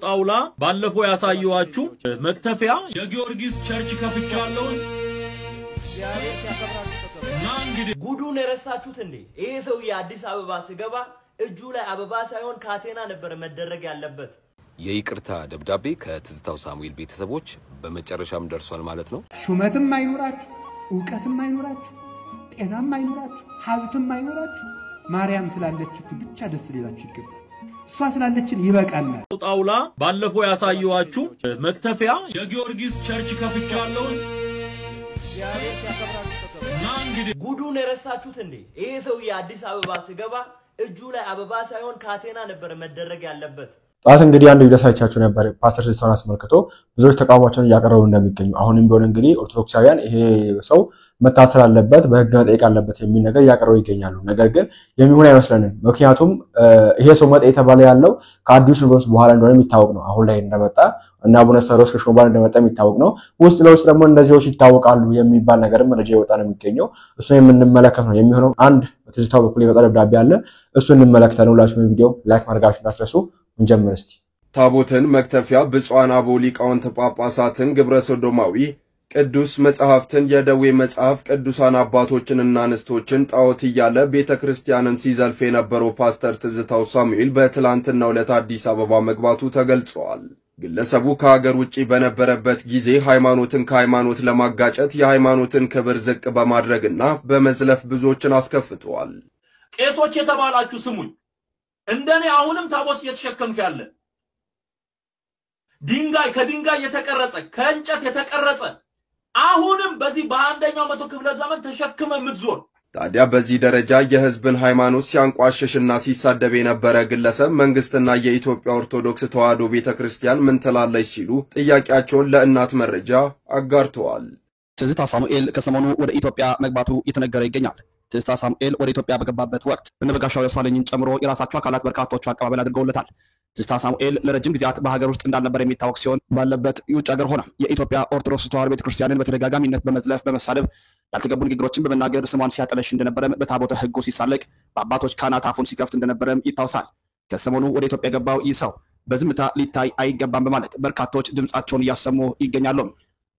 ጣውላ ባለፈው ያሳየዋችሁ መክተፊያ የጊዮርጊስ ቸርች ከፍቻለሁ እና እንግዲህ ጉዱን የረሳችሁት እንዴ? ይሄ ሰው የአዲስ አበባ ሲገባ እጁ ላይ አበባ ሳይሆን ካቴና ነበር መደረግ ያለበት። የይቅርታ ደብዳቤ ከትዝታው ሳሙኤል ቤተሰቦች በመጨረሻም ደርሷል ማለት ነው። ሹመትም አይኖራችሁ፣ ዕውቀትም አይኖራችሁ፣ ጤናም አይኖራችሁ፣ ሀብትም አይኖራችሁ፣ ማርያም ስላለችችሁ ብቻ ደስ ሊላችሁ ይገባል። እሷ ስላለችን ይበቃናል። ጣውላ ባለፈው ያሳየዋችሁ መክተፊያ የጊዮርጊስ ቸርች ከፍቻለሁ እና እንግዲህ ጉዱን የረሳችሁት እንዴ? ይሄ ሰው የአዲስ አበባ ሲገባ እጁ ላይ አበባ ሳይሆን ካቴና ነበር መደረግ ያለበት። ጣት እንግዲህ አንድ ቪዲዮ ሳይቻችሁ ነበር ፓስተር ሲስተር አስመልክቶ ብዙዎች ተቃውሟቸውን እያቀረቡ እንደሚገኙ አሁንም ቢሆን እንግዲህ ኦርቶዶክሳውያን ይሄ ሰው መታሰር አለበት በህግ መጠየቅ አለበት የሚል ነገር እያቀረቡ ይገኛሉ። ነገር ግን የሚሆን አይመስለንም። ምክንያቱም ይሄ ሰው መጣ የተባለ ያለው ከአዲስ ንጉስ በኋላ እንደሆነ የሚታወቅ ነው። አሁን ላይ እንደመጣ እና አቡነ ሳይሮስ ከሾባን እንደመጣ የሚታወቅ ነው። ውስጥ ለውስጥ ደግሞ እነዚህዎች ይታወቃሉ የሚባል ነገርም መረጃ ይወጣ ነው የሚገኘው። እሱ የምንመለከት ነው የሚሆነው። አንድ በትዝታው በኩል የወጣ ደብዳቤ አለ። እሱ እንመለከታለን። ሁላችሁም ቪዲዮ ላይክ ማድረጋችሁን እንዳትረሱ። እንጀምር እስቲ። ታቦትን መክተፊያ ብፁዓን አበው ሊቃውንተ ጳጳሳትን ግብረ ሰዶማዊ ቅዱስ መጽሐፍትን የደዌ መጽሐፍ ቅዱሳን አባቶችንና አንስቶችን ጣዖት እያለ ቤተክርስቲያንን ሲዘልፍ የነበረው ፓስተር ትዝታው ሳሙኤል በትላንትናው ዕለት አዲስ አበባ መግባቱ ተገልጿል። ግለሰቡ ከሀገር ውጪ በነበረበት ጊዜ ሃይማኖትን ከሃይማኖት ለማጋጨት የሃይማኖትን ክብር ዝቅ በማድረግና በመዝለፍ ብዙዎችን አስከፍቷል። ቄሶች የተባላችሁ ስሙኝ። እንደኔ አሁንም ታቦት እየተሸከምክ ያለ ድንጋይ ከድንጋይ የተቀረጸ ከእንጨት የተቀረጸ አሁንም በዚህ በአንደኛው መቶ ክፍለ ዘመን ተሸክመ ምትዞር ታዲያ በዚህ ደረጃ የህዝብን ሃይማኖት ሲያንቋሽሽና ሲሳደብ የነበረ ግለሰብ መንግስትና የኢትዮጵያ ኦርቶዶክስ ተዋሕዶ ቤተክርስቲያን ምን ትላለች ሲሉ ጥያቄያቸውን ለእናት መረጃ አጋርተዋል። ትዝታ ሳሙኤል ከሰሞኑ ወደ ኢትዮጵያ መግባቱ እየተነገረ ይገኛል። ትዝታ ሳሙኤል ወደ ኢትዮጵያ በገባበት ወቅት እነበጋሻው የሳለኝን ጨምሮ የራሳቸው አካላት በርካቶቹ አቀባበል አድርገውለታል። ትዝታ ሳሙኤል ለረጅም ጊዜያት በሀገር ውስጥ እንዳልነበር የሚታወቅ ሲሆን ባለበት የውጭ ሀገር ሆነ የኢትዮጵያ ኦርቶዶክስ ተዋሕዶ ቤተክርስቲያንን በተደጋጋሚነት በመዝለፍ በመሳደብ ያልተገቡ ንግግሮችን በመናገር ስሟን ሲያጠለሽ እንደነበረ በታቦተ ሕጉ ሲሳለቅ በአባቶች ካህናት አፉን ሲከፍት እንደነበረም ይታወሳል። ከሰሞኑ ወደ ኢትዮጵያ የገባው ይህ ሰው በዝምታ ሊታይ አይገባም በማለት በርካቶች ድምጻቸውን እያሰሙ ይገኛሉ።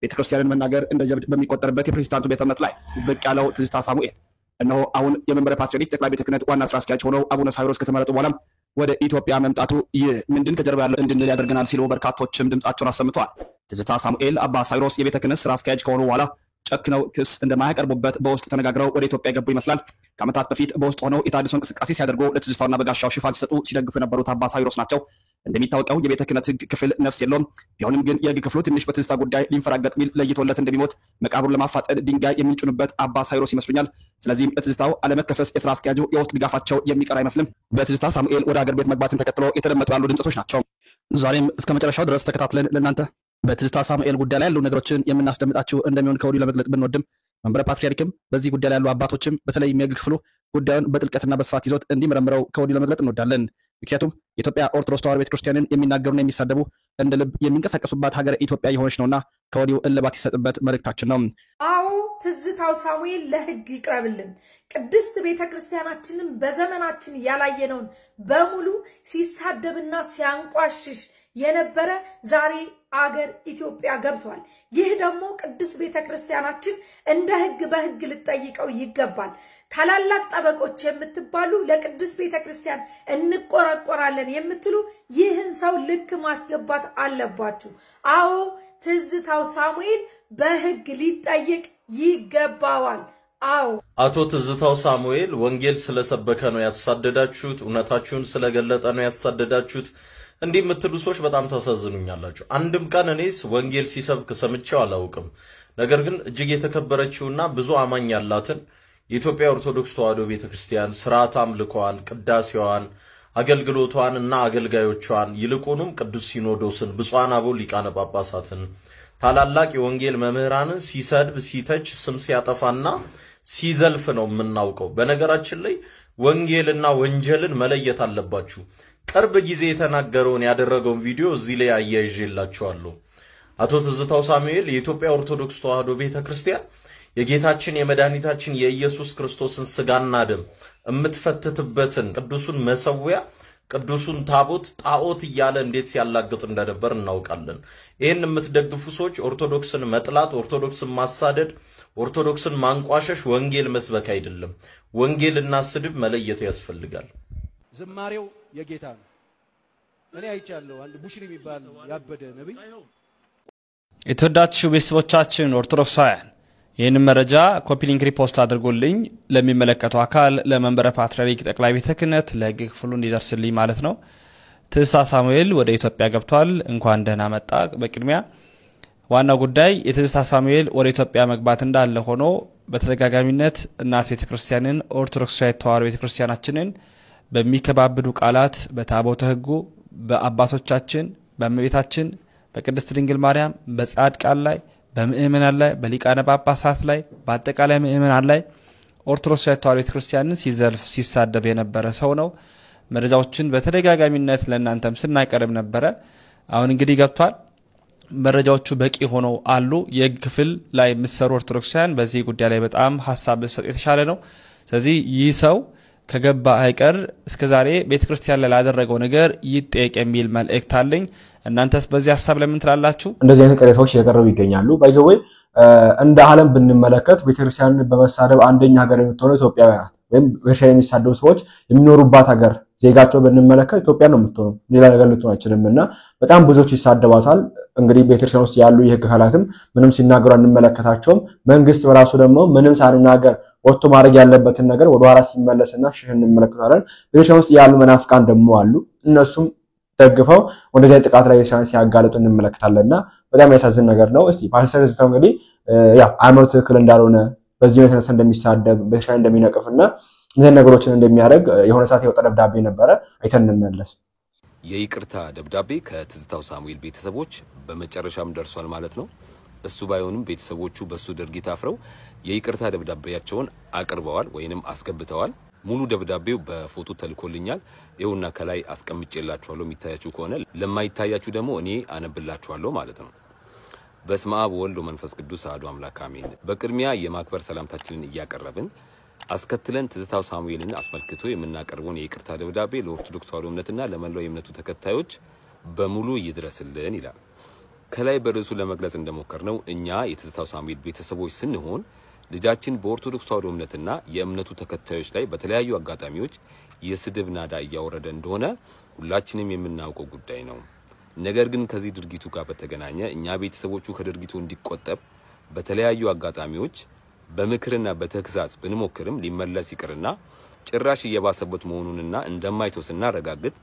ቤተክርስቲያንን መናገር እንደ ጀብድ በሚቆጠርበት የፕሮቴስታንቱ ቤተ እምነት ላይ ብቅ ያለው ትዝታ ሳሙኤል እነሆ አሁን የመንበረ ፓትርያርክ ጠቅላይ ቤተ ክህነት ዋና ስራ አስኪያጅ ሆነው አቡነ ሳይሮስ ከተመረጡ በኋላ ወደ ኢትዮጵያ መምጣቱ ይህ ምንድን ከጀርባ ያለ እንድንል ያደርገናል ሲሉ በርካቶችም ድምጻቸውን አሰምተዋል። ትዝታ ሳሙኤል አባ ሳይሮስ የቤተ ክህነት ስራ አስኪያጅ ከሆኑ በኋላ ጨክነው ክስ እንደማያቀርቡበት በውስጥ ተነጋግረው ወደ ኢትዮጵያ የገቡ ይመስላል። ከዓመታት በፊት በውስጥ ሆነው የታድሶ እንቅስቃሴ ሲያደርጉ ለትዝታውና በጋሻው ሽፋን ሲሰጡ ሲደግፉ የነበሩት አባ ሳይሮስ ናቸው። እንደሚታወቀው የቤተ ክህነት ሕግ ክፍል ነፍስ የለውም። ቢሆንም ግን የሕግ ክፍሉ ትንሽ በትዝታ ጉዳይ ሊንፈራገጥ ሚል ለይቶለት እንደሚሞት መቃብሩን ለማፋጠን ድንጋይ የሚጭኑበት አባ ሳይሮስ ይመስሉኛል። ስለዚህም ለትዝታው አለመከሰስ የስራ አስኪያጁ የውስጥ ድጋፋቸው የሚቀር አይመስልም። በትዝታ ሳሙኤል ወደ ሀገር ቤት መግባትን ተከትሎ የተደመጡ ያሉ ድምጾች ናቸው። ዛሬም እስከ መጨረሻው ድረስ ተከታትለን ለእናንተ በትዝታ ሳሙኤል ጉዳይ ላይ ያሉ ነገሮችን የምናስደምጣችሁ እንደሚሆን ከወዲሁ ለመግለጽ ብንወድም መንበረ ፓትርያርክም በዚህ ጉዳይ ላይ ያሉ አባቶችም በተለይም የሕግ ክፍሉ ጉዳዩን በጥልቀትና በስፋት ይዞት እንዲመረምረው ከወዲሁ ለመግለጽ እንወዳለን። ምክንያቱም የኢትዮጵያ ኦርቶዶክስ ተዋሕዶ ቤተክርስቲያንን የሚናገሩና የሚሳደቡ እንደ ልብ የሚንቀሳቀሱባት ሀገር ኢትዮጵያ የሆነች ነውና ከወዲሁ እልባት ይሰጥበት መልእክታችን ነው። አዎ ትዝታው ሳሙኤል ለሕግ ይቅረብልን። ቅድስት ቤተክርስቲያናችንን በዘመናችን ያላየነውን በሙሉ ሲሳደብና ሲያንቋሽሽ የነበረ ዛሬ አገር ኢትዮጵያ ገብቷል። ይህ ደግሞ ቅድስት ቤተክርስቲያናችን እንደ ሕግ በሕግ ልትጠይቀው ይገባል። ታላላቅ ጠበቆች የምትባሉ ለቅድስት ቤተክርስቲያን እንቆረቆራለን የምትሉ ይህን ሰው ልክ ማስገባት አለባችሁ። አዎ ትዝታው ሳሙኤል በሕግ ሊጠይቅ ይገባዋል። አዎ አቶ ትዝታው ሳሙኤል ወንጌል ስለሰበከ ነው ያሳደዳችሁት፣ እውነታችሁን ስለገለጠ ነው ያሳደዳችሁት እንዲህ የምትሉ ሰዎች በጣም ታሳዝኑኛላችሁ። አንድም ቀን እኔስ ወንጌል ሲሰብክ ሰምቼው አላውቅም። ነገር ግን እጅግ የተከበረችውና ብዙ አማኝ ያላትን የኢትዮጵያ ኦርቶዶክስ ተዋሕዶ ቤተክርስቲያን ስርዓት አምልኮዋን፣ ቅዳሴዋን፣ አገልግሎቷን እና አገልጋዮቿን ይልቁንም ቅዱስ ሲኖዶስን፣ ብፁዓን አበው ሊቃነ ጳጳሳትን፣ ታላላቅ የወንጌል መምህራንን ሲሰድብ፣ ሲተች፣ ስም ሲያጠፋና ሲዘልፍ ነው የምናውቀው። በነገራችን ላይ ወንጌልና ወንጀልን መለየት አለባችሁ። ቅርብ ጊዜ የተናገረውን ያደረገውን ቪዲዮ እዚህ ላይ አያይዤላችኋለሁ። አቶ ትዝታው ሳሙኤል የኢትዮጵያ ኦርቶዶክስ ተዋሕዶ ቤተክርስቲያን የጌታችን የመድኃኒታችን የኢየሱስ ክርስቶስን ስጋና ደም እምትፈትትበትን ቅዱሱን መሰዊያ ቅዱሱን ታቦት ጣዖት እያለ እንዴት ሲያላግጥ እንደነበር እናውቃለን። ይህን የምትደግፉ ሰዎች ኦርቶዶክስን መጥላት፣ ኦርቶዶክስን ማሳደድ፣ ኦርቶዶክስን ማንቋሸሽ ወንጌል መስበክ አይደለም። ወንጌልና ስድብ መለየት ያስፈልጋል። ዝማሬው የጌታ ነው። እኔ አይቻለሁ አንድ ቡሽሪ የሚባል ያበደ ነብይ። የተወዳችሁ ቤተሰቦቻችን ኦርቶዶክሳውያን ይህን መረጃ ኮፒ ሊንክ ሪፖስት አድርጎልኝ ለሚመለከተው አካል ለመንበረ ፓትርያርክ ጠቅላይ ቤተ ክህነት ለሕግ ክፍሉ እንዲደርስልኝ ማለት ነው። ትዝታ ሳሙኤል ወደ ኢትዮጵያ ገብቷል። እንኳን ደህና መጣ። በቅድሚያ ዋናው ጉዳይ የትዝታ ሳሙኤል ወደ ኢትዮጵያ መግባት እንዳለ ሆኖ በተደጋጋሚነት እናት ቤተክርስቲያንን ኦርቶዶክሳዊት ተዋሕዶ ቤተክርስቲያናችንን በሚከባብዱ ቃላት በታቦተ ሕጉ በአባቶቻችን በእመቤታችን በቅድስት ድንግል ማርያም በጻድቃን ላይ በምእመናን ላይ በሊቃነ ጳጳሳት ላይ በአጠቃላይ ምእመናን ላይ ኦርቶዶክሳዊት ተዋሕዶ ቤተክርስቲያንን ሲዘልፍ ሲሳደብ የነበረ ሰው ነው። መረጃዎችን በተደጋጋሚነት ለእናንተም ስናቀርብ ነበረ። አሁን እንግዲህ ገብቷል። መረጃዎቹ በቂ ሆነው አሉ። የሕግ ክፍል ላይ የምትሰሩ ኦርቶዶክሳውያን በዚህ ጉዳይ ላይ በጣም ሐሳብ ብትሰጡ የተሻለ ነው። ስለዚህ ይህ ሰው ከገባ አይቀር እስከዛሬ ቤተክርስቲያን ላይ ላደረገው ነገር ይጠየቅ የሚል መልእክት አለኝ። እናንተስ በዚህ ሐሳብ ለምን ትላላችሁ? እንደዚህ አይነት ቅሬታዎች እየቀረቡ ይገኛሉ። ባይዘው እንደ ዓለም ብንመለከት ቤተክርስቲያንን በመሳደብ አንደኛ ሀገር የምትሆነው ኢትዮጵያ ናት። ወይም በሻይ የሚሳደቡ ሰዎች የሚኖሩባት ሀገር ዜጋቸው ብንመለከት ኢትዮጵያ ነው የምትሆነው፣ ሌላ ነገር ልትሆን አይችልምና በጣም ብዙዎች ይሳደባታል። እንግዲህ ቤተክርስቲያን ውስጥ ያሉ የሕግ አካላትም ምንም ሲናገሩ አንመለከታቸውም። መንግስት በራሱ ደግሞ ምንም ሳይናገር ወጥቶ ማድረግ ያለበትን ነገር ወደ ኋላ ሲመለስና ሽህ እንመለከታለን። ቤተክርስቲያን ውስጥ ያሉ መናፍቃን ደግሞ አሉ። እነሱም ደግፈው ወደዚያ ጥቃት ላይ ሲያጋልጡ እንመለከታለንና በጣም ያሳዝን ነገር ነው። እስቲ ፓስተር ዝታው እንግዲህ ያው ሃይማኖት ትክክል እንዳልሆነ በዚህ መሰረት እንደሚሳደብ በሻይ እንደሚነቅፍና እነዚህ ነገሮችን እንደሚያደርግ የሆነ ሰዓት የወጣ ደብዳቤ ነበረ። አይተን እንመለስ። የይቅርታ ደብዳቤ ከትዝታው ሳሙኤል ቤተሰቦች በመጨረሻም ደርሷል ማለት ነው። እሱ ባይሆንም ቤተሰቦቹ በሱ ድርጊት አፍረው የይቅርታ ደብዳቤያቸውን አቅርበዋል ወይንም አስገብተዋል። ሙሉ ደብዳቤው በፎቶ ተልኮልኛል። ይኸውና ከላይ አስቀምጬላችኋለሁ። የሚታያችሁ ከሆነ ለማይታያችሁ ደግሞ እኔ አነብላችኋለሁ ማለት ነው። በስመ አብ ወወልድ ወመንፈስ ቅዱስ አሐዱ አምላክ አሜን። በቅድሚያ የማክበር ሰላምታችንን እያቀረብን አስከትለን ትዝታው ሳሙኤልን አስመልክቶ የምናቀርበውን የይቅርታ ደብዳቤ ለኦርቶዶክስ ተዋሕዶ እምነትና ለመላው የእምነቱ ተከታዮች በሙሉ ይድረስልን ይላል። ከላይ በርዕሱ ለመግለጽ እንደሞከርነው እኛ የትዝታው ሳሙኤል ቤተሰቦች ስንሆን ልጃችን በኦርቶዶክስ ተዋሕዶ እምነትና የእምነቱ ተከታዮች ላይ በተለያዩ አጋጣሚዎች የስድብ ናዳ እያወረደ እንደሆነ ሁላችንም የምናውቀው ጉዳይ ነው። ነገር ግን ከዚህ ድርጊቱ ጋር በተገናኘ እኛ ቤተሰቦቹ ከድርጊቱ እንዲቆጠብ በተለያዩ አጋጣሚዎች በምክርና በተግሳጽ ብንሞክርም ሊመለስ ይቅርና ጭራሽ እየባሰበት መሆኑንና እንደማይተው ስናረጋግጥ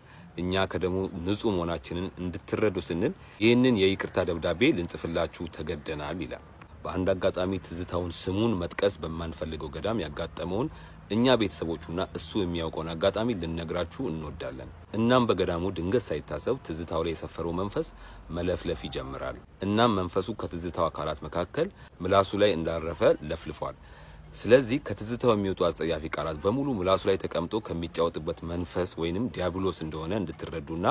እኛ ከደሙ ንጹህ መሆናችንን እንድትረዱ ስንል ይህንን የይቅርታ ደብዳቤ ልንጽፍላችሁ ተገደናል ይላል። በአንድ አጋጣሚ ትዝታውን ስሙን መጥቀስ በማንፈልገው ገዳም ያጋጠመውን እኛ ቤተሰቦቹና እሱ የሚያውቀውን አጋጣሚ ልንነግራችሁ እንወዳለን። እናም በገዳሙ ድንገት ሳይታሰብ ትዝታው ላይ የሰፈረው መንፈስ መለፍለፍ ይጀምራል። እናም መንፈሱ ከትዝታው አካላት መካከል ምላሱ ላይ እንዳረፈ ለፍልፏል። ስለዚህ ከትዝታው የሚወጡ አጸያፊ ቃላት በሙሉ ምላሱ ላይ ተቀምጦ ከሚጫወትበት መንፈስ ወይንም ዲያብሎስ እንደሆነ እንድትረዱና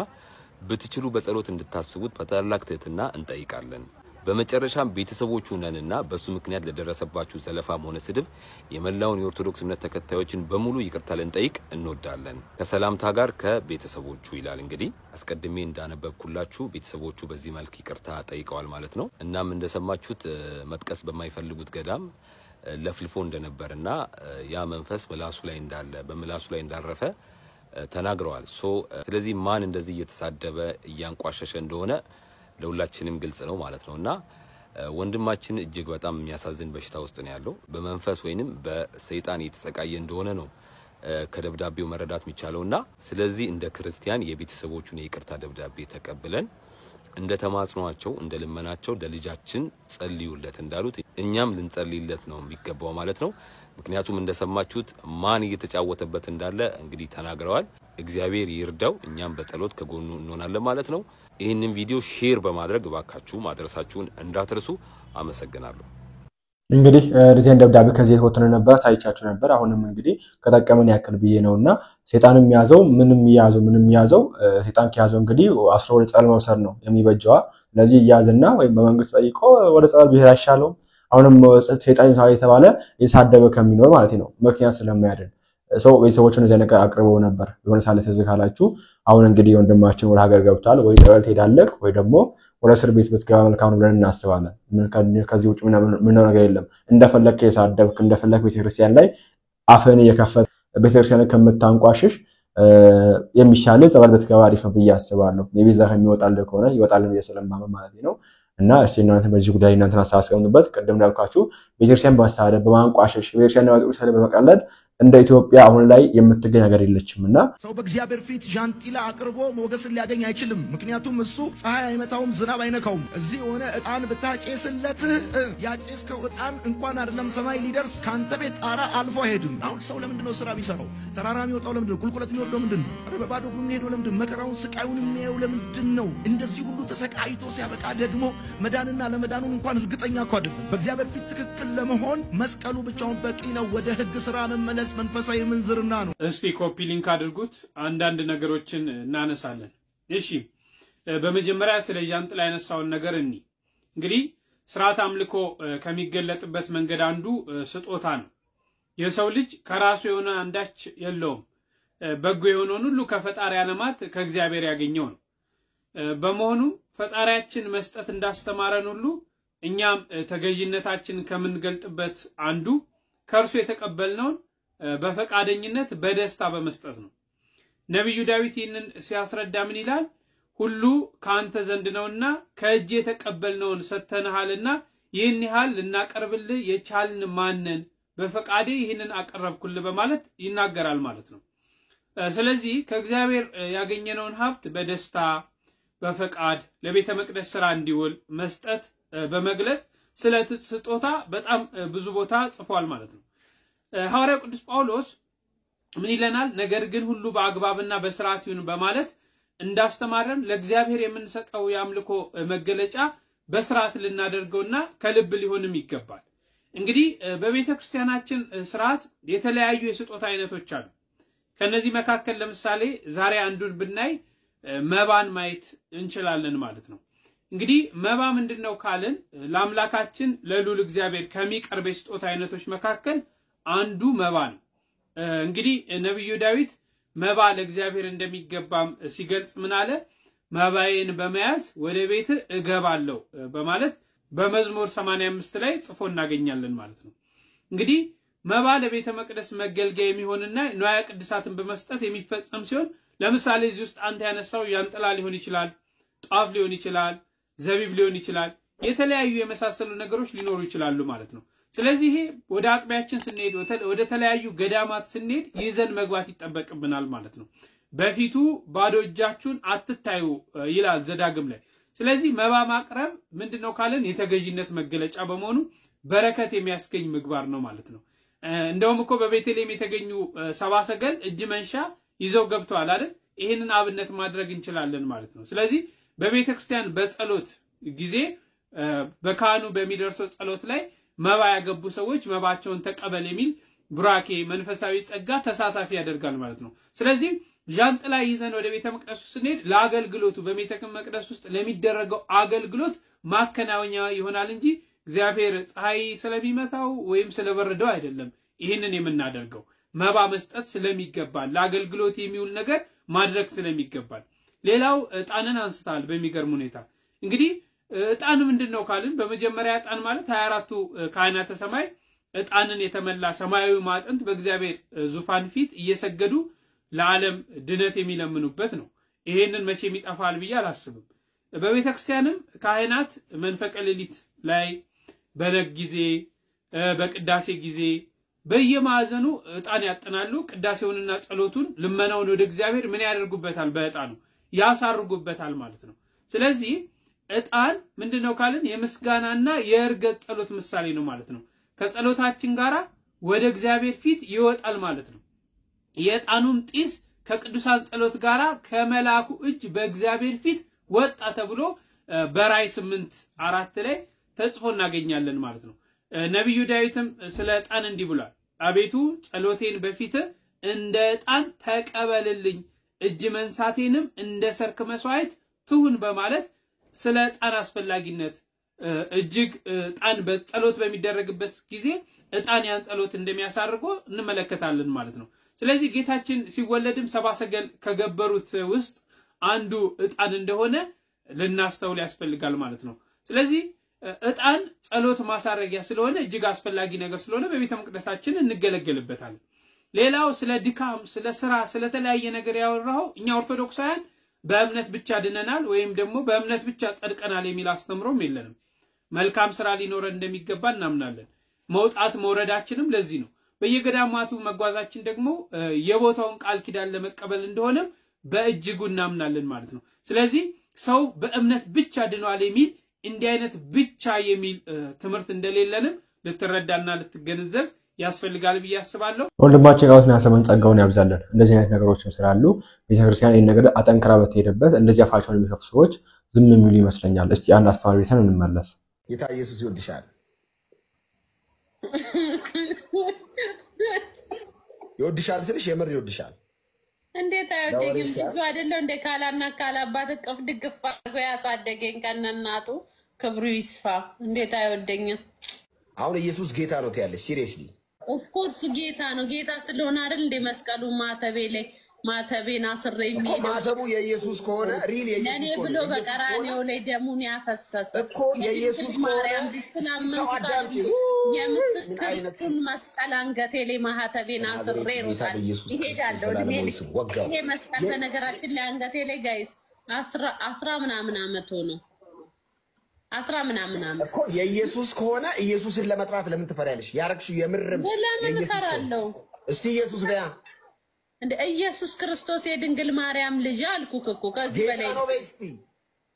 ብትችሉ በጸሎት እንድታስቡት በታላቅ ትህትና እንጠይቃለን። በመጨረሻም ቤተሰቦቹ ነንና በሱ ምክንያት ለደረሰባችሁ ዘለፋም ሆነ ስድብ የመላውን የኦርቶዶክስ እምነት ተከታዮችን በሙሉ ይቅርታ ልንጠይቅ እንወዳለን። ከሰላምታ ጋር ከቤተሰቦቹ ይላል። እንግዲህ አስቀድሜ እንዳነበብኩላችሁ ቤተሰቦቹ በዚህ መልክ ይቅርታ ጠይቀዋል ማለት ነው። እናም እንደሰማችሁት መጥቀስ በማይፈልጉት ገዳም ለፍልፎ እንደነበርና ያ መንፈስ ምላሱ ላይ እንዳለ በምላሱ ላይ እንዳረፈ ተናግረዋል። ስለዚህ ማን እንደዚህ እየተሳደበ እያንቋሸሸ እንደሆነ ለሁላችንም ግልጽ ነው ማለት ነውና ወንድማችን እጅግ በጣም የሚያሳዝን በሽታ ውስጥ ነው ያለው። በመንፈስ ወይንም በሰይጣን እየተሰቃየ እንደሆነ ነው ከደብዳቤው መረዳት የሚቻለውና ስለዚህ እንደ ክርስቲያን የቤተሰቦቹን የይቅርታ ደብዳቤ ተቀብለን እንደ ተማጽኗቸው እንደ ልመናቸው ለልጃችን ጸልዩለት እንዳሉት እኛም ልንጸልይለት ነው የሚገባው ማለት ነው። ምክንያቱም እንደሰማችሁት ማን እየተጫወተበት እንዳለ እንግዲህ ተናግረዋል። እግዚአብሔር ይርዳው፣ እኛም በጸሎት ከጎኑ እንሆናለን ማለት ነው። ይህንን ቪዲዮ ሼር በማድረግ ባካችሁ ማድረሳችሁን እንዳትርሱ። አመሰግናለሁ። እንግዲህ ዲዛይን ደብዳቤ ከዚህ ወጥቶ ነበር ሳይቻችሁ ነበር። አሁንም እንግዲህ ከጠቀመን ያክል ብዬ ነውና ሰይጣንም ያዘው ምንም ያዘው ሰይጣን ከያዘው እንግዲህ አስሮ ወደ ጸበል መውሰድ ነው የሚበጀዋ። ስለዚህ ያዘና ወይም በመንግስት ጠይቆ ወደ ጸበል ቢሄድ አይሻለውም? አሁንም ሰይጣን ሳይ የተባለ የሳደበ ከሚኖር ማለት ነው ምክንያት ስለማያደርግ ሰው ቤተሰቦቹን እዚያ ነገር አቅርበው ነበር የሆነ ሳለ ትዝ ካላችሁ። አሁን እንግዲህ ወንድማችን ወደ ሀገር ገብቷል። ወይ ጸበል ትሄዳለህ ወይ ደግሞ ወደ እስር ቤት ብትገባ መልካም ነው ብለን እናስባለን። ከዚህ ውጭ ምን ነገር የለም። እንደፈለክ የሳደብክ እንደፈለክ ቤተክርስቲያን ላይ አፍህን እየከፈት ቤተክርስቲያን ከምታንቋሽሽ የሚሻል ጸበል ብትገባ አሪፍ ነው ብዬ አስባለሁ። የቤዛ ከሚወጣልህ ከሆነ ይወጣል ብዬ ስለማመን ማለት ነው። እና እስቲ እናንተ በዚህ ጉዳይ እናንተን አሳስቀምጡበት። ቅድም እንዳልኳችሁ ቤተክርስቲያን በማሳደብ በማንቋሸሽ ቤተክርስቲያን ያወጡ ሰለ በመቀለድ እንደ ኢትዮጵያ አሁን ላይ የምትገኝ ነገር የለችምና ሰው በእግዚአብሔር ፊት ጃንጥላ አቅርቦ ሞገስን ሊያገኝ አይችልም። ምክንያቱም እሱ ፀሐይ አይመታውም፣ ዝናብ አይነካውም። እዚህ ሆነ ዕጣን ብታጨስለት ያጨስከው ዕጣን እንኳን አይደለም ሰማይ ሊደርስ ካንተ ቤት ጣራ አልፎ አይሄድም። አሁን ሰው ለምንድነው ስራ ቢሰራው ተራራ የሚወጣው ለምንድነው? ቁልቁለት የሚወርደው ለምንድነው? በባዶ እግሩ የሚሄደው ለምንድነው? መከራውን ስቃዩን የሚያየው ለምንድነው? እንደዚህ ሁሉ ተሰቃይቶ ሲያበቃ ደግሞ መዳንና ለመዳኑን እንኳን እርግጠኛ እኮ አይደለም። በእግዚአብሔር ፊት ትክክል ለመሆን መስቀሉ ብቻውን በቂ ነው። ወደ ህግ ስራ መመለስ መንፈሳዊ ምንዝርና ነው። እስቲ ኮፒ ሊንክ አድርጉት። አንዳንድ ነገሮችን እናነሳለን። እሺ በመጀመሪያ ስለ ጃንጥላ ያነሳውን ነገር እንግዲህ ስርዓት አምልኮ ከሚገለጥበት መንገድ አንዱ ስጦታ ነው። የሰው ልጅ ከራሱ የሆነ አንዳች የለውም። በጎ የሆነውን ሁሉ ከፈጣሪ ዓለማት ከእግዚአብሔር ያገኘው ነው። በመሆኑ ፈጣሪያችን መስጠት እንዳስተማረን ሁሉ እኛም ተገዥነታችን ከምንገልጥበት አንዱ ከእርሱ የተቀበልነውን በፈቃደኝነት በደስታ በመስጠት ነው። ነብዩ ዳዊት ይህንን ሲያስረዳ ምን ይላል? ሁሉ ካንተ ዘንድ ነውና ከእጅ የተቀበልነውን ሰተንሃልና ይህን ያህል ልናቀርብልህ የቻልን ማንን በፈቃዴ ይህንን አቀረብኩልህ በማለት ይናገራል ማለት ነው። ስለዚህ ከእግዚአብሔር ያገኘነውን ሀብት በደስታ በፈቃድ ለቤተ መቅደስ ስራ እንዲውል መስጠት በመግለጽ ስለ ስጦታ በጣም ብዙ ቦታ ጽፏል ማለት ነው። ሐዋርያው ቅዱስ ጳውሎስ ምን ይለናል? ነገር ግን ሁሉ በአግባብና በስርዓት ይሁን በማለት እንዳስተማረን ለእግዚአብሔር የምንሰጠው የአምልኮ መገለጫ በስርዓት ልናደርገውና ከልብ ሊሆንም ይገባል። እንግዲህ በቤተ ክርስቲያናችን ስርዓት የተለያዩ የስጦታ አይነቶች አሉ። ከነዚህ መካከል ለምሳሌ ዛሬ አንዱን ብናይ መባን ማየት እንችላለን ማለት ነው። እንግዲህ መባ ምንድነው ካልን ለአምላካችን ለልዑል እግዚአብሔር ከሚቀርብ የስጦታ አይነቶች መካከል አንዱ መባ ነው። እንግዲህ ነብዩ ዳዊት መባ ለእግዚአብሔር እንደሚገባም ሲገልጽ ምን አለ? መባዬን በመያዝ ወደ ቤት እገባለሁ በማለት በመዝሙር 85 ላይ ጽፎ እናገኛለን ማለት ነው። እንግዲህ መባ ለቤተ መቅደስ መገልገያ የሚሆንና ንዋየ ቅድሳትን በመስጠት የሚፈጸም ሲሆን ለምሳሌ እዚህ ውስጥ አንተ ያነሳው ጃንጥላ ሊሆን ይችላል፣ ጧፍ ሊሆን ይችላል፣ ዘቢብ ሊሆን ይችላል፣ የተለያዩ የመሳሰሉ ነገሮች ሊኖሩ ይችላሉ ማለት ነው። ስለዚህ ወደ አጥቢያችን ስንሄድ ወደ ተለያዩ ገዳማት ስንሄድ ይዘን መግባት ይጠበቅብናል ማለት ነው። በፊቱ ባዶ እጃችሁን አትታዩ ይላል ዘዳግም ላይ። ስለዚህ መባ ማቅረብ ምንድነው ካለን የተገዥነት መገለጫ በመሆኑ በረከት የሚያስገኝ ምግባር ነው ማለት ነው። እንደውም እኮ በቤተልሔም የተገኙ ሰብአ ሰገል እጅ መንሻ ይዘው ገብተዋል አይደል? ይሄንን አብነት ማድረግ እንችላለን ማለት ነው። ስለዚህ በቤተ ክርስቲያን በጸሎት ጊዜ በካህኑ በሚደርሰው ጸሎት ላይ መባ ያገቡ ሰዎች መባቸውን ተቀበል የሚል ቡራኬ መንፈሳዊ ጸጋ ተሳታፊ ያደርጋል ማለት ነው። ስለዚህ ጃንጥላ ይዘን ወደ ቤተ መቅደሱ ስንሄድ ለአገልግሎቱ በቤተ መቅደስ ውስጥ ለሚደረገው አገልግሎት ማከናወኛ ይሆናል እንጂ እግዚአብሔር ፀሐይ ስለሚመታው ወይም ስለበረደው አይደለም ይሄንን የምናደርገው። መባ መስጠት ስለሚገባል ለአገልግሎት የሚውል ነገር ማድረግ ስለሚገባል። ሌላው ዕጣንን አንስታል በሚገርም ሁኔታ። እንግዲህ ዕጣን ምንድነው ካልን በመጀመሪያ ዕጣን ማለት 24ቱ ካህናተ ሰማይ ዕጣንን የተመላ ሰማያዊ ማዕጠንት በእግዚአብሔር ዙፋን ፊት እየሰገዱ ለዓለም ድነት የሚለምኑበት ነው። ይሄንን መቼም ይጠፋል ብዬ አላስብም። በቤተ ክርስቲያንም ካህናት መንፈቀ ሌሊት ላይ በነግ ጊዜ በቅዳሴ ጊዜ በየማዕዘኑ ዕጣን ያጥናሉ። ቅዳሴውንና ጸሎቱን ልመናውን ወደ እግዚአብሔር ምን ያደርጉበታል? በዕጣኑ ያሳርጉበታል ማለት ነው። ስለዚህ ዕጣን ምንድነው ካልን የምስጋናና የእርገት ጸሎት ምሳሌ ነው ማለት ነው። ከጸሎታችን ጋራ ወደ እግዚአብሔር ፊት ይወጣል ማለት ነው። የዕጣኑም ጢስ ከቅዱሳን ጸሎት ጋራ ከመላኩ እጅ በእግዚአብሔር ፊት ወጣ ተብሎ በራእይ 8:4 ላይ ተጽፎ እናገኛለን ማለት ነው። ነብዩ ዳዊትም ስለ ዕጣን እንዲህ ብሏል። አቤቱ ጸሎቴን በፊት እንደ ዕጣን ተቀበልልኝ፣ እጅ መንሳቴንም እንደ ሰርክ መስዋዕት ትሁን በማለት ስለ ዕጣን አስፈላጊነት እጅግ ዕጣን በጸሎት በሚደረግበት ጊዜ ዕጣን ያን ጸሎት እንደሚያሳርጎ እንመለከታለን ማለት ነው። ስለዚህ ጌታችን ሲወለድም ሰብአ ሰገል ከገበሩት ውስጥ አንዱ ዕጣን እንደሆነ ልናስተውል ያስፈልጋል ማለት ነው። ስለዚህ ዕጣን ጸሎት ማሳረጊያ ስለሆነ እጅግ አስፈላጊ ነገር ስለሆነ በቤተ መቅደሳችን እንገለገልበታለን። ሌላው ስለ ድካም፣ ስለ ስራ፣ ስለ ተለያየ ነገር ያወራው እኛ ኦርቶዶክሳውያን በእምነት ብቻ ድነናል ወይም ደግሞ በእምነት ብቻ ጸድቀናል የሚል አስተምሮም የለንም። መልካም ስራ ሊኖረን እንደሚገባ እናምናለን። መውጣት መውረዳችንም ለዚህ ነው። በየገዳማቱ መጓዛችን ደግሞ የቦታውን ቃል ኪዳን ለመቀበል እንደሆነ በእጅጉ እናምናለን ማለት ነው። ስለዚህ ሰው በእምነት ብቻ ድኗል የሚል እንዲህ አይነት ብቻ የሚል ትምህርት እንደሌለንም ልትረዳና ልትገነዘብ ያስፈልጋል ብዬ አስባለሁ። ወንድማችን ቃሉን ያሰማን ጸጋውን ያብዛልን። እንደዚህ አይነት ነገሮችም ስላሉ ቤተክርስቲያን ይሄን ነገር አጠንክራ በተሄደበት እንደዚህ አፋቸውን የሚከፍቱ ሰዎች ዝም የሚሉ ይመስለኛል። እስቲ አንድ አስተማሪ ቤተን እንመለስ። ጌታ ኢየሱስ ይወድሻል። ይወድሻል ስልሽ የምር ይወድሻል። እንዴት አይወደኝም? ልጁ አይደለም እንደ ካላና ካላባት እቅፍ ድግፍ አድርጎ ያሳደገኝ ከነናቱ ክብሩ ይስፋ። እንዴት አይወደኝም? አሁን ኢየሱስ ጌታ ነው ትያለሽ? ሲሪየስሊ ኦፍ ኮርስ ጌታ ነው። ጌታ ስለሆነ አይደል እንደ መስቀሉ ማተቤ ላይ ማተቤን አስሬ የሚሄድ ማተቡ የኢየሱስ ከሆነ ሪል የኢየሱስ ለኔ ብሎ በቀራንዮ ላይ ደሙን ያፈሰሰ እኮ የኢየሱስ ማርያም ዲስላም የምስክሩን መስቀል አንገቴ ላይ ማተቤን አስሬ ሮጣል ይሄዳለሁ። ይሄ መስቀል በነገራችን ላይ አንገቴ ላይ ጋይስ 10 ምናምን አመት ሆኖ 10 ምናምን አመት እኮ የኢየሱስ ከሆነ ኢየሱስን ለመጥራት ለምን ትፈሪያለሽ? ያረክሽ የምርም የኢየሱስ ነው። እስቲ ኢየሱስ በያ እንደ ኢየሱስ ክርስቶስ የድንግል ማርያም ልጅ አልኩክ እኮ ከዚህ በላይ ነው። በስቲ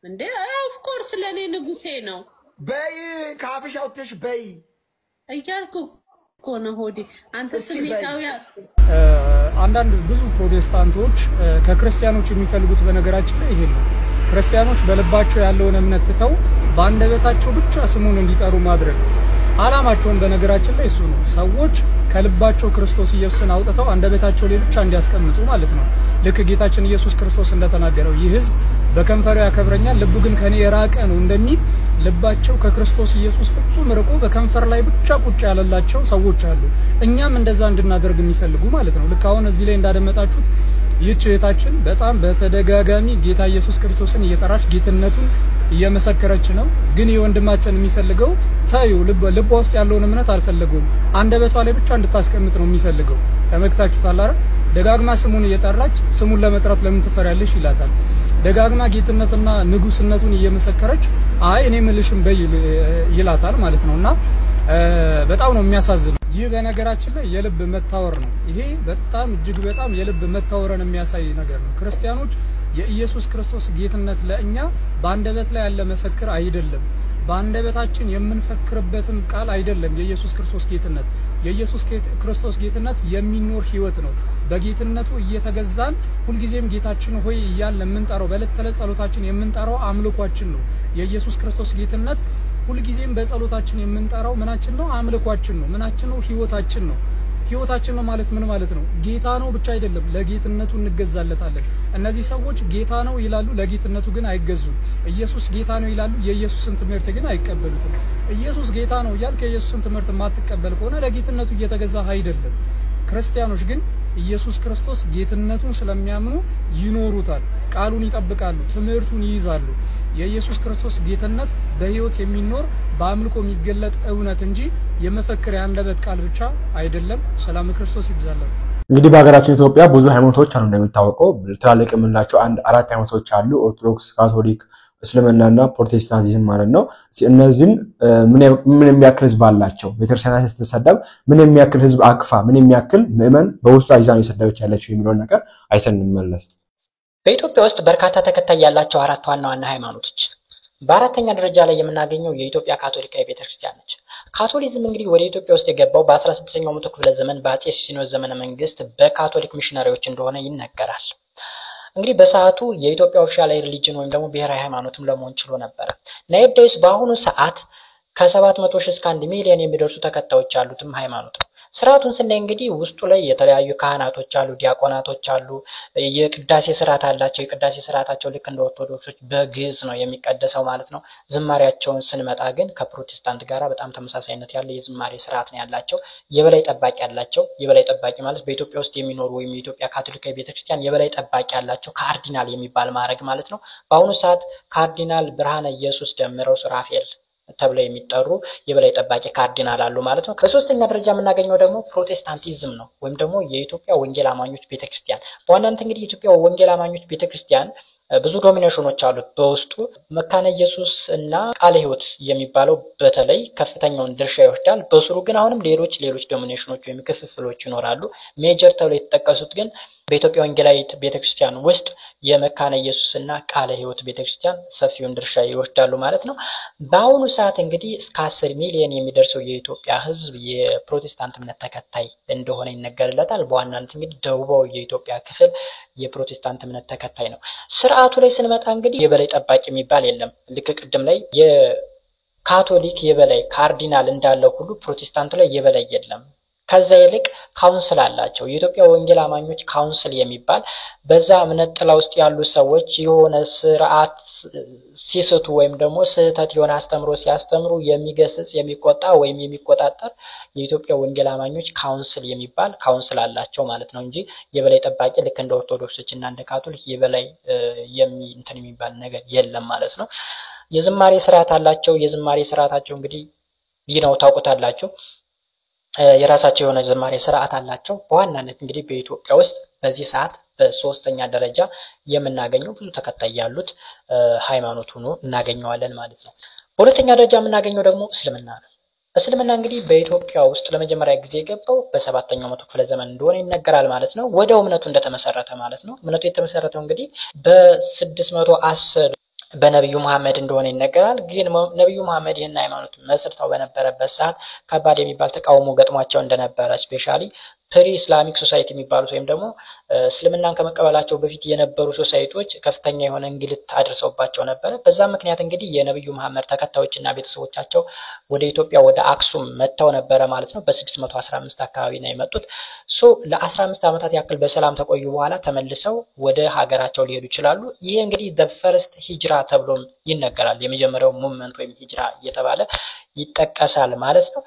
እንደ ኦፍ ኮርስ ለኔ ንጉሴ ነው። በይ ካፍሽ አውጥተሽ በይ እያልኩ እኮ ነው ሆዴ። አንተ ስሜታዊ አንዳንድ ብዙ ፕሮቴስታንቶች ከክርስቲያኖች የሚፈልጉት በነገራችን ላይ ይሄ ነው። ክርስቲያኖች በልባቸው ያለውን እምነት ትተው በአንደበታቸው ብቻ ስሙን እንዲጠሩ ማድረግ አላማቸውን በነገራችን ላይ እሱ ነው። ሰዎች ከልባቸው ክርስቶስ ኢየሱስን አውጥተው አንደበታቸው ላይ ብቻ እንዲያስቀምጡ ማለት ነው። ልክ ጌታችን ኢየሱስ ክርስቶስ እንደተናገረው ይህ ሕዝብ በከንፈሩ ያከብረኛል ልቡ ግን ከኔ የራቀ ነው እንደሚል ልባቸው ከክርስቶስ ኢየሱስ ፍጹም ርቆ በከንፈር ላይ ብቻ ቁጭ ያለላቸው ሰዎች አሉ። እኛም እንደዛ እንድናደርግ የሚፈልጉ ማለት ነው። ልክ አሁን እዚህ ላይ እንዳደመጣችሁት ይህች እህታችን በጣም በተደጋጋሚ ጌታ ኢየሱስ ክርስቶስን እየጠራች ጌትነቱን እየመሰከረች ነው። ግን የወንድማችን የሚፈልገው ታዩ ልቧ ውስጥ ያለውን እምነት አልፈለገውም። አንደበቷ ላይ ብቻ እንድታስቀምጥ ነው የሚፈልገው። ተመክታችሁታል አይደል? ደጋግማ ስሙን እየጠራች ስሙን ለመጥራት ለምን ትፈሪያለሽ ይላታል። ደጋግማ ጌትነትና ንጉስነቱን እየመሰከረች አይ እኔ ምልሽም በይ ይላታል ማለት ነውና በጣም ነው የሚያሳዝነው። ይህ በነገራችን ላይ የልብ መታወር ነው። ይሄ በጣም እጅግ በጣም የልብ መታወርን የሚያሳይ ነገር ነው። ክርስቲያኖች የኢየሱስ ክርስቶስ ጌትነት ለእኛ በአንደበት ላይ ያለ መፈክር አይደለም። በአንደበታችን የምንፈክርበትም ቃል አይደለም። የኢየሱስ ክርስቶስ ጌትነት የኢየሱስ ክርስቶስ ጌትነት የሚኖር ህይወት ነው። በጌትነቱ እየተገዛን ሁልጊዜም ጌታችን ሆይ እያልን የምንጠራው በዕለት ተዕለት ጸሎታችን የምንጠራው አምልኳችን ነው። የኢየሱስ ክርስቶስ ጌትነት ሁልጊዜም በጸሎታችን የምንጠራው ምናችን ነው? አምልኳችን ነው። ምናችን ነው? ህይወታችን ነው። ህይወታችን ነው ማለት ምን ማለት ነው? ጌታ ነው ብቻ አይደለም፣ ለጌትነቱ እንገዛለታለን። እነዚህ ሰዎች ጌታ ነው ይላሉ፣ ለጌትነቱ ግን አይገዙም። ኢየሱስ ጌታ ነው ይላሉ፣ የኢየሱስን ትምህርት ግን አይቀበሉትም። ኢየሱስ ጌታ ነው እያልክ የኢየሱስን ትምህርት የማትቀበል ከሆነ ለጌትነቱ እየተገዛ አይደለም። ክርስቲያኖች ግን ኢየሱስ ክርስቶስ ጌትነቱን ስለሚያምኑ ይኖሩታል፣ ቃሉን ይጠብቃሉ፣ ትምህርቱን ይይዛሉ። የኢየሱስ ክርስቶስ ጌትነት በህይወት የሚኖር በአምልኮ የሚገለጥ እውነት እንጂ የመፈክር ያንደበት ቃል ብቻ አይደለም። ሰላም ክርስቶስ ይብዛላችሁ። እንግዲህ በሀገራችን ኢትዮጵያ ብዙ ሃይማኖቶች አሉ። እንደሚታወቀው ትላልቅ የምንላቸው 4 ሃይማኖቶች አሉ። ኦርቶዶክስ፣ ካቶሊክ፣ እስልምናና ፕሮቴስታንቲዝም ማለት ነው። እነዚህን ምን የሚያክል ህዝብ አላቸው? ቤተክርስቲያን ስትሰደብ ምን የሚያክል ህዝብ አክፋ ምን የሚያክል ምእመን በውስጧ ይዛ ነው የሰደበች ያለችው የሚለውን ነገር አይተን እንመለስ። በኢትዮጵያ ውስጥ በርካታ ተከታይ ያላቸው 4 ዋና ዋና ሃይማኖቶች በአራተኛ ደረጃ ላይ የምናገኘው የኢትዮጵያ ካቶሊካዊ ቤተክርስቲያን ነች። ካቶሊዝም እንግዲህ ወደ ኢትዮጵያ ውስጥ የገባው በ16ኛው መቶ ክፍለ ዘመን በአጼ ሲኖዶስ ዘመነ መንግስት በካቶሊክ ሚሽነሪዎች እንደሆነ ይነገራል። እንግዲህ በሰዓቱ የኢትዮጵያ ኦፊሻላዊ ሪሊጅን ወይም ደግሞ ብሔራዊ ሃይማኖትም ለመሆን ችሎ ነበር። ናይብዳይስ በአሁኑ ሰዓት ከ700 ሺህ እስከ 1 ሚሊዮን የሚደርሱ ተከታዮች ያሉትም ሃይማኖት ነው። ስርዓቱን ስናይ እንግዲህ ውስጡ ላይ የተለያዩ ካህናቶች አሉ፣ ዲያቆናቶች አሉ፣ የቅዳሴ ስርዓት አላቸው። የቅዳሴ ስርዓታቸው ልክ እንደ ኦርቶዶክሶች በግዕዝ ነው የሚቀደሰው ማለት ነው። ዝማሬያቸውን ስንመጣ ግን ከፕሮቴስታንት ጋራ በጣም ተመሳሳይነት ያለ የዝማሬ ስርዓት ነው ያላቸው። የበላይ ጠባቂ ያላቸው፣ የበላይ ጠባቂ ማለት በኢትዮጵያ ውስጥ የሚኖሩ ወይም የኢትዮጵያ ካቶሊካዊ ቤተክርስቲያን የበላይ ጠባቂ ያላቸው ካርዲናል የሚባል ማዕረግ ማለት ነው። በአሁኑ ሰዓት ካርዲናል ብርሃነ ኢየሱስ ደምረው ሱራፌል ተብለው የሚጠሩ የበላይ ጠባቂ ካርዲናል አሉ ማለት ነው። በሶስተኛ ደረጃ የምናገኘው ደግሞ ፕሮቴስታንቲዝም ነው ወይም ደግሞ የኢትዮጵያ ወንጌል አማኞች ቤተክርስቲያን። በዋናነት እንግዲህ የኢትዮጵያ ወንጌል አማኞች ቤተክርስቲያን ብዙ ዶሚኔሽኖች አሉት በውስጡ። መካነ ኢየሱስ እና ቃለ ሕይወት የሚባለው በተለይ ከፍተኛውን ድርሻ ይወስዳል። በስሩ ግን አሁንም ሌሎች ዶሚኔሽኖች ወይም ክፍፍሎች ይኖራሉ። ሜጀር ተብለው የተጠቀሱት ግን በኢትዮጵያ ወንጌላዊት ቤተክርስቲያን ውስጥ የመካነ ኢየሱስ እና ቃለ ሕይወት ቤተክርስቲያን ሰፊውን ድርሻ ይወስዳሉ ማለት ነው። በአሁኑ ሰዓት እንግዲህ እስከ 10 ሚሊዮን የሚደርሰው የኢትዮጵያ ሕዝብ የፕሮቴስታንት እምነት ተከታይ እንደሆነ ይነገርለታል። በዋናነት እንግዲህ ደቡባዊ የኢትዮጵያ ክፍል የፕሮቴስታንት እምነት ተከታይ ነው። ስርዓቱ ላይ ስንመጣ እንግዲህ የበላይ ጠባቂ የሚባል የለም። ልክ ቅድም ላይ የካቶሊክ የበላይ ካርዲናል እንዳለው ሁሉ ፕሮቴስታንቱ ላይ የበላይ የለም። ከዛ ይልቅ ካውንስል አላቸው። የኢትዮጵያ ወንጌል አማኞች ካውንስል የሚባል በዛ እምነት ጥላ ውስጥ ያሉ ሰዎች የሆነ ስርዓት ሲስቱ ወይም ደግሞ ስህተት የሆነ አስተምሮ ሲያስተምሩ የሚገስጽ የሚቆጣ ወይም የሚቆጣጠር የኢትዮጵያ ወንጌል አማኞች ካውንስል የሚባል ካውንስል አላቸው ማለት ነው እንጂ የበላይ ጠባቂ ልክ እንደ ኦርቶዶክሶች እና እንደ ካቶሊክ የበላይ እንትን የሚባል ነገር የለም ማለት ነው። የዝማሬ ስርዓት አላቸው። የዝማሬ ስርዓታቸው እንግዲህ ይህ ነው፣ ታውቁታላችሁ። የራሳቸው የሆነ ዝማሬ ስርዓት አላቸው። በዋናነት እንግዲህ በኢትዮጵያ ውስጥ በዚህ ሰዓት በሶስተኛ ደረጃ የምናገኘው ብዙ ተከታይ ያሉት ሃይማኖት ሆኖ እናገኘዋለን ማለት ነው። በሁለተኛ ደረጃ የምናገኘው ደግሞ እስልምና ነው። እስልምና እንግዲህ በኢትዮጵያ ውስጥ ለመጀመሪያ ጊዜ የገባው በ7ኛው መቶ ክፍለ ዘመን እንደሆነ ይነገራል ማለት ነው። ወዲያው እምነቱ እንደተመሰረተ ማለት ነው። እምነቱ የተመሰረተው እንግዲህ በ610 በነብዩ መሐመድ እንደሆነ ይነገራል። ግን ነብዩ መሐመድ ይህን ሃይማኖት መስርተው በነበረበት ሰዓት ከባድ የሚባል ተቃውሞ ገጥሟቸው እንደነበረ ስፔሻሊ ፕሪ ኢስላሚክ ሶሳይቲ የሚባሉት ወይም ደግሞ እስልምናን ከመቀበላቸው በፊት የነበሩ ሶሳይቲዎች ከፍተኛ የሆነ እንግልት አድርሰውባቸው ነበረ። በዛ ምክንያት እንግዲህ የነብዩ መሐመድ ተከታዮችና ቤተሰቦቻቸው ወደ ኢትዮጵያ ወደ አክሱም መጥተው ነበረ ማለት ነው። በ615 አካባቢ ነው የመጡት። ለ15 ዓመታት ያክል በሰላም ተቆዩ በኋላ ተመልሰው ወደ ሀገራቸው ሊሄዱ ይችላሉ። ይሄ እንግዲህ the first ሂጅራ ተብሎም ይነገራል። የመጀመሪያው ሙቭመንት ወይም ሂጅራ እየተባለ ይጠቀሳል ማለት ነው።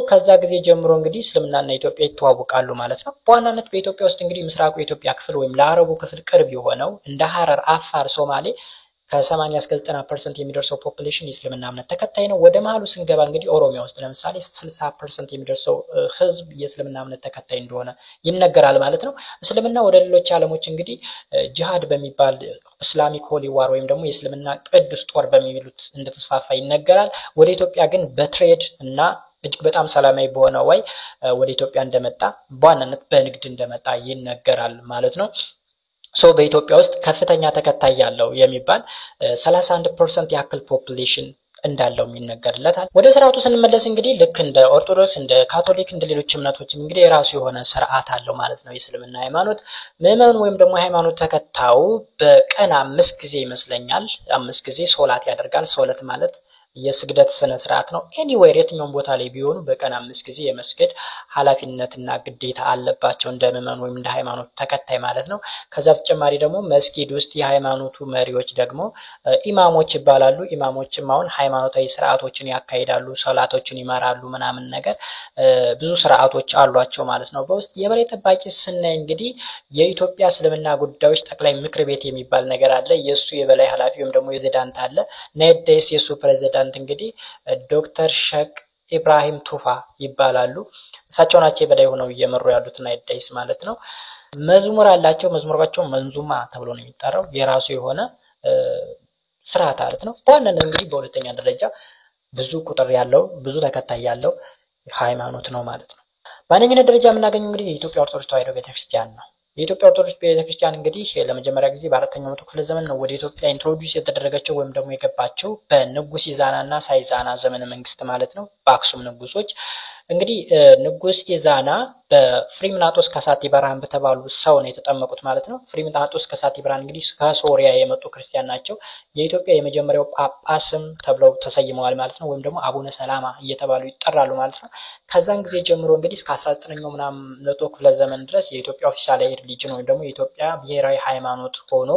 ከዛ ጊዜ ጀምሮ እንግዲህ እስልምናና ኢትዮጵያ ይተዋወቃሉ ማለት ነው። በዋናነት በኢትዮጵያ ውስጥ እንግዲህ ምስራቁ የኢትዮጵያ ክፍል ወይም ለአረቡ ክፍል ቅርብ የሆነው እንደ ሐረር፣ አፋር፣ ሶማሌ ከ80 እስከ 90% የሚደርሰው ፖፑሌሽን የእስልምና እምነት ተከታይ ነው። ወደ መሀሉ ስንገባ እንግዲህ ኦሮሚያ ውስጥ ለምሳሌ 60% የሚደርሰው ህዝብ የእስልምና እምነት ተከታይ እንደሆነ ይነገራል ማለት ነው። እስልምና ወደ ሌሎች ዓለሞች እንግዲህ ጂሃድ በሚባል ኢስላሚክ ሆሊ ዋር ወይም ደግሞ የእስልምና ቅዱስ ጦር በሚሉት እንደተስፋፋ ይነገራል። ወደ ኢትዮጵያ ግን በትሬድ እና እጅግ በጣም ሰላማዊ በሆነ ወይ ወደ ኢትዮጵያ እንደመጣ በዋናነት በንግድ እንደመጣ ይነገራል ማለት ነው። በኢትዮጵያ ውስጥ ከፍተኛ ተከታይ ያለው የሚባል 31% ያክል ፖፑሌሽን እንዳለው ይነገርለታል። ወደ ስርዓቱ ስንመለስ እንግዲህ ልክ እንደ ኦርቶዶክስ እንደ ካቶሊክ እንደ ሌሎች እምነቶችም እንግዲህ የራሱ የሆነ ስርዓት አለው ማለት ነው። የእስልምና ሃይማኖት ምዕመኑ ወይም ደግሞ ሃይማኖት ተከታዩ በቀን 5 ጊዜ ይመስለኛል 5 ጊዜ ሶላት ያደርጋል። ሶላት ማለት የስግደት ስነ ስርዓት ነው። ኤኒዌር የትኛውም ቦታ ላይ ቢሆኑ በቀን 5 ጊዜ የመስገድ ኃላፊነትና ግዴታ አለባቸው እንደ ምዕመኑ ወይም እንደ ሃይማኖት ተከታይ ማለት ነው። ከዛ በተጨማሪ ደግሞ መስጊድ ውስጥ የሃይማኖቱ መሪዎች ደግሞ ኢማሞች ይባላሉ። ኢማሞችም አሁን ሃይማኖታዊ ስርዓቶችን ያካሂዳሉ፣ ሶላቶችን ይመራሉ ምናምን ነገር ብዙ ስርዓቶች አሏቸው ማለት ነው። በውስጥ የበላይ ጠባቂ ስናይ እንግዲህ የኢትዮጵያ እስልምና ጉዳዮች ጠቅላይ ምክር ቤት የሚባል ነገር አለ። የሱ የበላይ ኃላፊ ወይም ደግሞ የፕሬዝዳንት አለ። ናይደስ የሱ ፕሬዝዳንት እንግዲህ ዶክተር ሼክ ኢብራሂም ቱፋ ይባላሉ። እሳቸው ናቸው የበላይ ሆነው እየመሩ ያሉት ናይደስ ማለት ነው። መዝሙር አላቸው። መዝሙራቸው መንዙማ ተብሎ ነው የሚጠራው። የራሱ የሆነ ስርዓት አለት ነው። ታንን እንግዲህ በሁለተኛ ደረጃ ብዙ ቁጥር ያለው ብዙ ተከታይ ያለው ሃይማኖት ነው ማለት ነው። በአንደኛ ደረጃ የምናገኘው እንግዲህ የኢትዮጵያ ኦርቶዶክስ ተዋሕዶ ቤተክርስቲያን ነው። የኢትዮጵያ ኦርቶዶክስ ቤተክርስቲያን እንግዲህ ለመጀመሪያ ጊዜ በ4ኛው መቶ ክፍለ ዘመን ነው ወደ ኢትዮጵያ ኢንትሮዲዩስ የተደረገችው ወይም ደግሞ የገባቸው በንጉስ ኢዛናና ሳይዛና ዘመነ መንግስት ማለት ነው። በአክሱም ንጉሶች እንግዲህ ንጉስ ኢዛና በፍሪምናጦስ ከሳቴ ብርሃን በተባሉ ሰው ነው የተጠመቁት ማለት ነው። ፍሪምናጦስ ከሳቴ ብርሃን እንግዲህ ከሶሪያ የመጡ ክርስቲያን ናቸው። የኢትዮጵያ የመጀመሪያው ጳጳስም ተብለው ተሰይመዋል ማለት ነው። ወይም ደግሞ አቡነ ሰላማ እየተባሉ ይጠራሉ ማለት ነው። ከዛን ጊዜ ጀምሮ እንግዲህ እስከ 19ኛው ምናምን መቶ ክፍለ ዘመን ድረስ የኢትዮጵያ ኦፊሻላዊ ሪሊጅን ወይም ደግሞ የኢትዮጵያ ብሔራዊ ሃይማኖት ሆኖ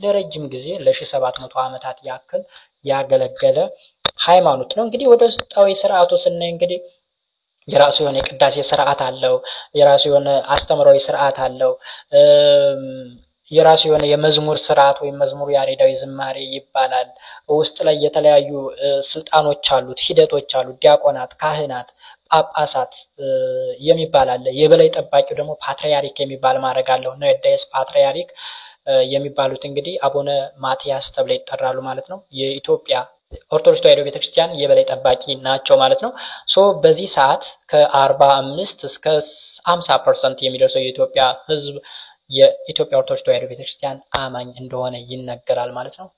ለረጅም ጊዜ ለ1700 ዓመታት ያክል ያገለገለ ሃይማኖት ነው። እንግዲህ ወደ ውስጣዊ ስርዓቱ ስናይ እንግዲህ የራሱ የሆነ የቅዳሴ ስርዓት አለው። የራሱ የሆነ አስተምራዊ ስርዓት አለው። የራሱ የሆነ የመዝሙር ስርዓት ወይም መዝሙር ያሬዳዊ ዝማሬ ይባላል። ውስጥ ላይ የተለያዩ ስልጣኖች አሉት፣ ሂደቶች አሉት። ዲያቆናት፣ ካህናት፣ ጳጳሳት የሚባል አለ። የበላይ ጠባቂው ደግሞ ፓትርያርክ የሚባል ማዕረግ አለው። ነዳይስ ፓትርያርክ የሚባሉት እንግዲህ አቡነ ማትያስ ተብለው ይጠራሉ ማለት ነው። የኢትዮጵያ ኦርቶዶክስ ተዋሕዶ ቤተክርስቲያን የበላይ ጠባቂ ናቸው ማለት ነው። ሶ በዚህ ሰዓት ከ45 እስከ 50% የሚደርሰው የኢትዮጵያ ህዝብ የኢትዮጵያ ኦርቶዶክስ ተዋሕዶ ቤተክርስቲያን አማኝ እንደሆነ ይነገራል ማለት ነው።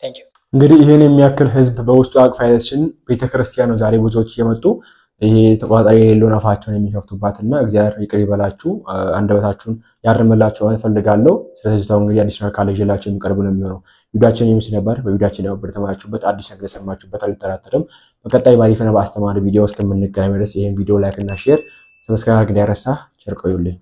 ታንክ ዩ። እንግዲህ ይሄን የሚያክል ህዝብ በውስጡ አቅፋ ያለችን ቤተክርስቲያን ነው ዛሬ ብዙዎች እየመጡ ይሄ ተቋጣሪ የሌለው አፋቸውን የሚከፍቱባትና እግዚአብሔር ይቅር ይበላችሁ አንደበታችሁን ያርምላችሁ እፈልጋለሁ። ስለዚህ ታው እንግዲህ አዲስ ነገር ካለ ይዤላችሁ የሚቀርቡ ነው የሚሆነው። ቪዲዮአችን ይመስል ነበር። በቪዲዮአችን ያው በተማራችሁበት አዲስ ነገር ሰማችሁበት አልጠራጠርም። በቀጣይ ባሪፍና በአስተማሪ ቪዲዮ እስከምንገናኝ ድረስ ይሄን ቪዲዮ ላይክ እና ሼር ሰብስክራይብ እንዳይረሳ። ቸር ቆዩልኝ።